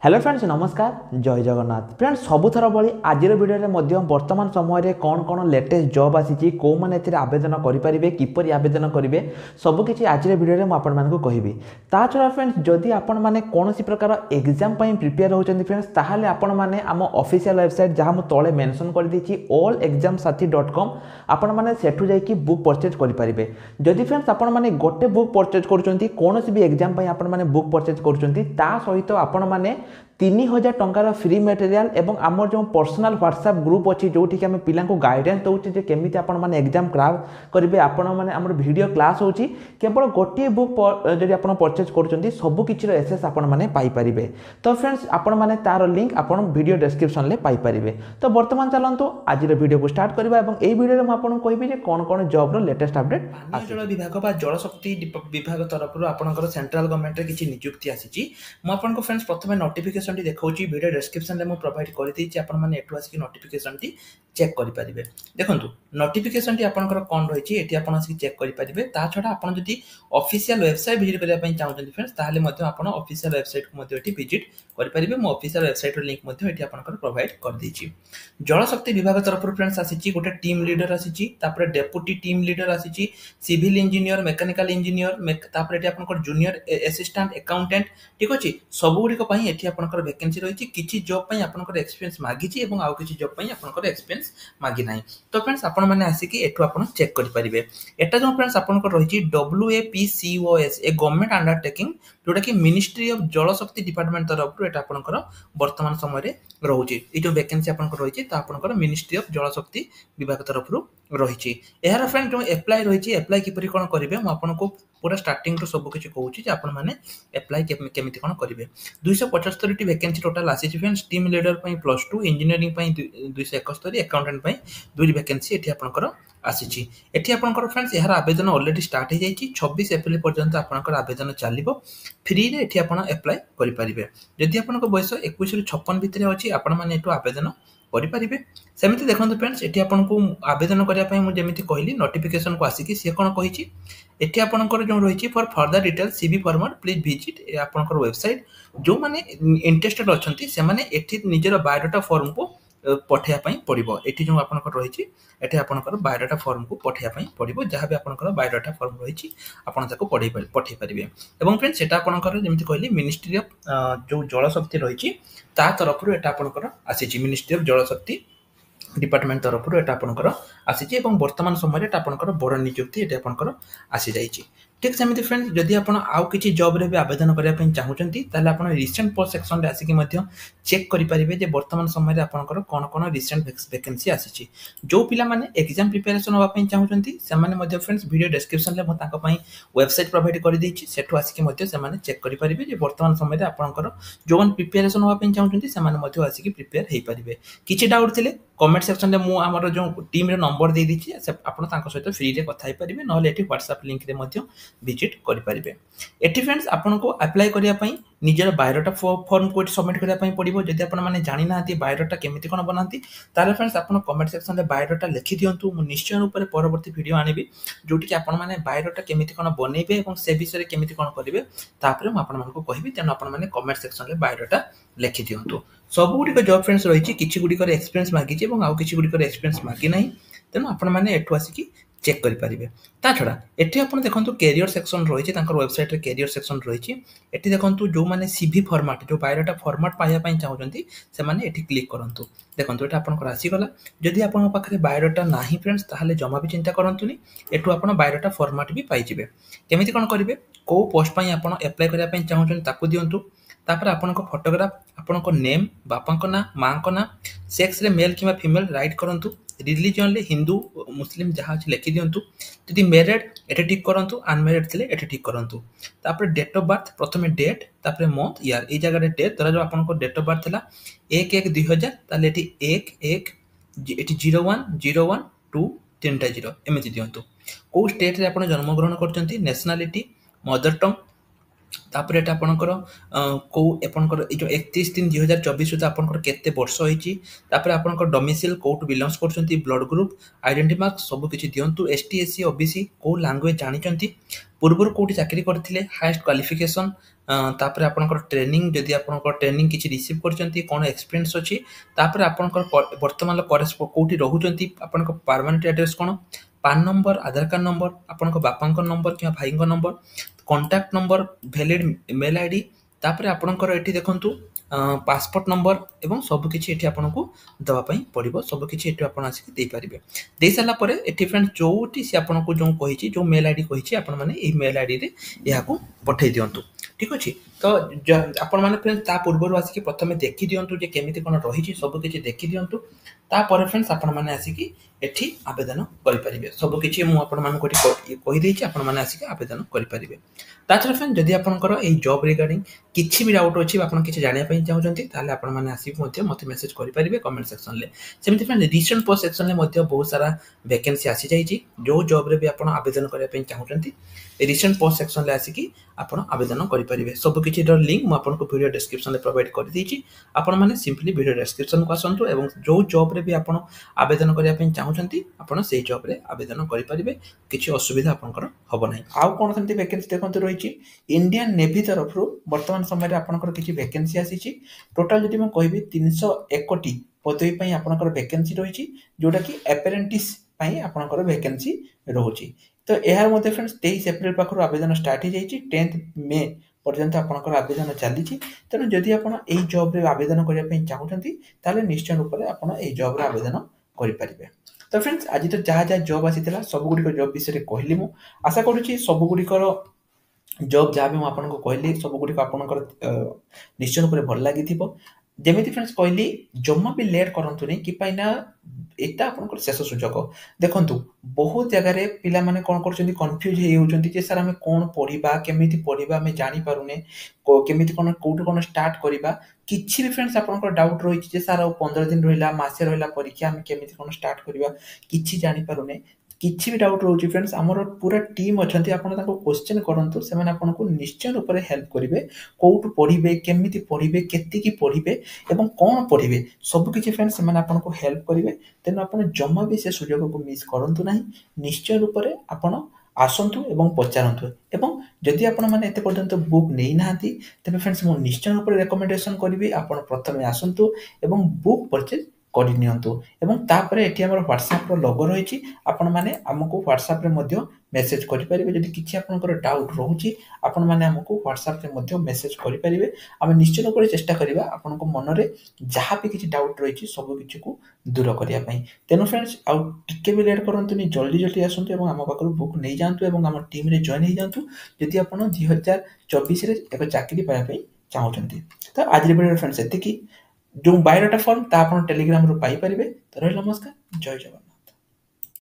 Hello friends नमस्कार जय Jagannath friends सबुथर भाई आज भिडियो वर्तमान समय कौन कौन लेटेस्ट जॉब आसी कौ मैंने आवेदन करेंगे किपर आवेदन करेंगे सबकि आज भिडियो मुझे कहबी ता छड़ा फ्रेंड्स जदि आपण मैंने कौन प्रकार एग्जाम प्रिपेयर होती फ्रेंड्स ताहले आपण मैंने आम ऑफिशियल वेबसाइट जहाँ मुझे तले मेंशन कर देछि allexamsathi.com आपण मैंने सेठू जाइए बुक परचेज करेंगे जदि फ्रेंड्स आपण मैंने गोटे बुक परचेज करुँच कौन भी एग्जाम आपण मैंने बुक परचेज करुँच सहित आपण मैंने 3000 टंकार फ्री मटेरियल एवं आमर जो पर्सनल व्हाट्सएप ग्रुप अच्छी जो आम पिला गाइडेंस दौचे केमी आपण एग्जाम क्रैक करेंगे आपण मैंने आम वीडियो क्लास होची केवल गोटे बुक जब आप परचेज कर सबकि एसेस आपने पाइपर तो फ्रेंड्स आपण मैंने तार लिंक आप वीडियो डिस्क्रिप्शन में पाइपर तो बर्तमान चलतु आज वीडियो को स्टार्ट करवा यही वीडियो में आपको कहबी कौन कौन जॉब लेटेस्ट अपडेट जल विभाग जलशक्ति विभाग तरफ आपंकर सेंट्रल गवर्नमेंट किसी नियुक्ति आसी मुझे फ्रेंड्स प्रथम नोटिफिकेशन देखा वीडियो डिस्क्रिप्शन में प्रोवाइड कर एठू आसिक नोटिफिकेशन चेक करेंगे देखो नोटिफिकेशन आपंकर कौन रही है आप चेक करेंगे ता छड़ा आप ऑफिशियल वेबसाइट विजिट करने चाहते फ्रेंड्स ताहले आप ऑफिशियल वेबसाइट को विजिट करेंगे मो ऑफिशियल वेबसाइट लिंक आपंकर प्रोवाइड कर देछि जलशक्ति विभाग तरफ फ्रेंड्स आसी गोटे टीम लीडर आसी डेपुटी टीम लीडर आसी civil engineer mechanical engineer junior assistant accountant ठीक अच्छे सबुगुड़िक आपंकर वैकेंसी रही किसी जॉब आपंकर एक्सपीरियंस मागी और आउ किसी जॉब आपंकर एक्सपीरियंस मागी ना तो फ्रेंड्स आपण मैंने आसिक एठू आप चेक करेंगे एटा जो फ्रेंड्स आपंकर रही WAPCOS ए गवर्नमेंट अंडरटेकिंग जोटा कि मिनिस्ट्री ऑफ जलशक्ति डिपार्टमेंट तरफ एटा आपंकर वर्तमान समय रोचे ये जो वैकेंसी आपंकर रही है मिनिस्ट्री ऑफ जलशक्ति विभाग तरफ रही यार फ्रेंड जो एप्लाय रही एप्लाय किपरि कोन करिवे म आपनको पूरा स्टार्टिंग तो सब किछि कहूछि जे आपण माने एप्लाय केमिति कोन करिवे 275 टी वैकेंसी टोटल आसी फ्रेंड्स टीम लीडर पई +2 इंजीनियरिंग पई 271 अकाउंटेंट पई 2 वैकेंसी एठी आपनकर आसी एठी आपनकर फ्रेंड्स यार आवेदन ऑलरेडी स्टार्ट हो जाइछि 26 अप्रैल पर्यंत आपनकर आवेदन चलिबो फ्री रे एठी आपण एप्लाय करि परिबे जदि आपनकर बयस 21 रु 56 भितरे अछि आपण माने एठो आवेदन करेंगे सेमती देखो फ्रेंड्स ये आपको आवेदन करने मुझे कहली नोटिफिकेशन को आसिक सी कौन कही एटी आपंकर जो रही for further detail CV format please visit आपंकर वेबसाइट जो मैंने इंटरेस्टेड अच्छा से निजर बायोडाटा फॉर्म को पठाइबा पड़ो ये जो आपंकर रही आपंकर बायोडाटा फॉर्म को पठाइबा पड़ो जहाँ भी आपंकर बायोडाटा फॉर्म रही आपको पठे पारे और फ्रेंड्स से आपंकर जमी कहली मिनिस्ट्री ऑफ जो जलशक्ति रही तरफ आपंकर आसी मिनिस्ट्री ऑफ जलशक्ति डिपार्टमेंट तरफ आपंकर आसी वर्तमान समय आपंकर बड़ नियुक्ति ये आपंकर आसी जाइए ठीक सेमती फ्रेंड्स जदि आप आउ किसी जॉब रे भी आवेदन करने चाहूँगी ताले आप रिसेंट पोस्ट सेक्शन में आसिक चेक करेंगे वर्तमान समय आपंकर कौन कौन रिसेंट वैकेंसी आसी जो पिला माने एग्जाम प्रिपरेशन होगा चाहूँगी से फ्रेंड्स वीडियो डिस्क्रिप्शन में वेबसाइट प्रोवाइड कर देछि सेठू आसिक चेक करेंगे वर्तमान समय आपंकर जो मैंने प्रिपरेशन होगा चाहूँगी से आसिक प्रिपेयर हो पारे किसी डाउट थे कमेंट सेक्शन में मुझे आमर जो टीम रे नंबर दे दी आप सहित फ्री रे कथा पारे ना व्हाट्सएप लिंक रे विजिट करेंगे एटी फ्रेंड्स आपको अप्लाई करने निजर बायोडाटा फॉर्म को सबमिट करने पड़ो जब आपने जानी ना बायोडाटा केमिति कौन बनाती फ्रेंड्स आप कमेंट सेक्शन में बायोडाटा लिखि दिंतु निश्चय रूप से परवर्ती वीडियो आनिबी जोटि आपने बायोडाटा केमिति कौन बनइबे और से विषय केमिति कौन करेंगे तापर मुझे कहबी तेणु आपने कमेंट सेक्शन में बायोडाटा लिखि दिंतु सबुगुड़िक जॉब फ्रेंड्स रही किसी गुड़िकर एक्सपीरियंस मागी और आउ किसी गुड़िकर एक्सपीरियंस मागी ना तेणु आपने एठू आसिक चेक करेंगे ता छड़ा एटी आप देखो कैरियर सेक्शन रही वेबसाइट रे कैरियर सेक्शन रही एटी देखो जो मैंने सीवी फॉर्मेट जो बायोडाटा फॉर्मेट पाइबा चाहूँगी से क्लिक करूँ देखो ये आपंकर आसीगला जदि आप बायोडाटा ना फ्रेंड्स ताहले जमा भी चिंता करतुनी एठू आप बायोडाटा फॉर्मेट भी पाइबे केमिति कौन करेंगे कौ पोस्ट आप एप्लाय करने चाहूँगी ताकू दिंतु तापर आपनको फोटोग्राफ आपनको नेम बापा ना माँ ना सेक्स रे मेल कि फीमेल राइट करंतु रिलीजन हिंदू मुस्लिम जहाँ अच्छे लिखि दिंतु जदि मेरिड एटे ठीक करंतु अनमेरिड थे एटे ठीक करंतु तापर डेट ऑफ बर्थ प्रथम डेट तापर मंथ ईयर ये जगह डेट तरह जो आपको डेट ऑफ बर्थ था 1/1/2000 ताले एटी 01/01/2 3टा 0 एमती दिंतु कौ स्टेट रे आपण जन्म ग्रहण करछंती नेशनलिटी मदर टंग तापर एटा आपनकर को आपनकर जो 31/3/2024 सुधा आपनकर केते वर्ष होईची तापर आपनकर डोमिसाइल कोट बिलोंग्स करछंती ब्लड ग्रुप आइडेंटिटी मार्क सब किछि दियंतु ST SC OBC को लैंग्वेज जानिचंती पूर्वर कोठी चाकरी करथिले हाईएस्ट क्वालिफिकेशन तापर आपनकर ट्रेनिंग जदि आपनकर ट्रेनिंग किछि रिसीव करचंती कोन एक्सपीरियंस अछि तापर आपनकर वर्तमान कोठी रहुचंती आपनकर परमानेंट एड्रेस कोन पान नंबर आधार कार्ड नंबर आपनकर बापांकर नंबर कि भाईंकर number contact number valid mail ID तापर आपनकर एठी देखंतु पासपोर्ट नंबर एवं सब किछि एठी आपनको दवा पई पड़िबो सब किछि एठी आपन आसी दे परिबे दे साला परे एठी फ्रेंड जोटी से आपनको जो कहिछि जो मेल आईडी कहिछि आपन माने एही मेल आईडी रे याको पठै दियंतु ठीक अछि तो आपण माने फ्रेंड्स ता पूर्वरु आसी कि प्रथमे देखि दियंतु जे केमिति कोन रहिछि सब किछि देखि दियंतु ता परे फ्रेंड्स आपण माने आसी कि एठी आवेदन करि परिबे सब किछि मु आपण मान कोठी कहि देछि आपण माने आसी कि आवेदन करि परिबे ताछरा फ्रेंड जदि आपनकर एही जॉब रिगार्डिंग किछि भी डाउट अछि आपण किछि जानिया पई चाहउचंती ताले आपण माने आसी मध्ये मते मेसेज करि परिबे कमेंट सेक्शन ले सेमति फ्रेंड रिसेंट पोस्ट सेक्शन ले मध्ये बहुत सारा वैकेंसी आसी जाईछि जो जॉब रे भी आपण आवेदन करिया पई चाहउचंती रिसेंट पोस्ट सेक्शन ले आसी कि आपण आवेदन करि परिबे सब किछि डर लिंक मु आपनको वीडियो डिस्क्रिप्शन ले प्रोवाइड कर देछि आपण माने सिंपली वीडियो डिस्क्रिप्शन को आसंतु एवं जो जॉब रे भी आपण आवेदन करिया पई चाहउचंती आपण सेही जॉब रे आवेदन करि परिबे किछि असुविधा आपनकर हबो नै आउ कोन सेमति वैकेंसी देखंतु रहिछि इंडियन नेवी तरफ रु वर्तमान समय रे आपनकर किछि वैकेंसी आसीछि टोटल जदि म कहबी 301 टी पदवी पई आपनकर वैकेंसी रहिछि जोटा कि अप्रेंटिस पई आपनकर वैकेंसी रहुछि तो एहार मध्ये फ्रेंड्स 23 अप्रैल पाखरु आवेदन स्टार्ट हो जाइछि 10 मे पर्यंत आपनकर आवेदन चलीछि तेणु जदि आपण एही जॉब रे आवेदन करिया पई चाहउछंती ताले निश्चय रूप रे आपण एही जॉब रे आवेदन करि परिबे तो फ्रेंड्स आज तो जहा जॉब आसीतिला सब गुडी को जॉब विषय रे कहली मु आशा करूछि सब गुडी को जॉब जहाँ भी आपको कहली सब गुड़ी आपंकर निश्चय रूप से भल लगी जमी फ्रेंड्स कहली जमा भी लेट करतु नहीं कि ना एटा आपनकर शेष सुजोग देखंतु बहुत जगह रे पिला माने कोन करछंती कंफ्यूज हे होचंती जे सर हमें कोन पढिबा केमिति पढिबा हमें जानि पारुने केमिति कोन कोउट कोन स्टार्ट करिबा किछि भी फ्रेंड्स आपनकर डाउट रहिछि जे सर 15 दिन रहिला मासे रहिला परीक्षा हमें केमिति कोन स्टार्ट करिबा किछि जानि पारुने किछि भी डाउट रोची फ्रेंड्स हमर पूरा टीम अछंती आपण ताको क्वेश्चन करंतु से माने आपनको निश्चय रूप से हेल्प करिवे कोउट पढिबे केमिति पढिबे केति की पढिबे एवं कोन पढिबे सब किछि फ्रेंड्स से माने आपनको हेल्प करिवे तेन आपण जम्मा भी से सुयोग को मिस करंतु नाही निश्चय रूप से आपण आसंतु एवं पचारंतु एवं जदि आपण माने एते पर्यंत बुक नै नाहंती तबे फ्रेंड्स मो निश्चय रूप से रिकमेंडेशन करिवि आपण प्रथमे आसंतु एवं बुक परचेज कर नियंतु एवं तापरे एठी हमर WhatsApp रो लोगो रहिछि आपण माने हमकु WhatsApp रे मध्ये मेसेज करि परिबे जदि किछि आपनकर डाउट रहउछि आपण माने हमकु WhatsApp रे मध्ये मेसेज करि परिबे हम निश्चय रूप से चेष्टा करिबा आपनको मन रे जहा भी किछि डाउट रहिछि सब किछि को दूर करिया पई तेनो फ्रेंड्स आ टिके भी लेट करंतुनी जल्दी जल्दी आसंतु एवं हम पाखरु बुक नै जांतु एवं हम टीम रे जॉइन हे जांतु जदि आपण 2024 रे एक चाकरी पाया पई चाहउछंती तो आज रे वीडियो फ्रेंड्स एतिकी जो बायोडाटा फॉर्म ता आपण टेलीग्राम रो पाई परिबे तो रहला नमस्कार जय जगन्नाथ।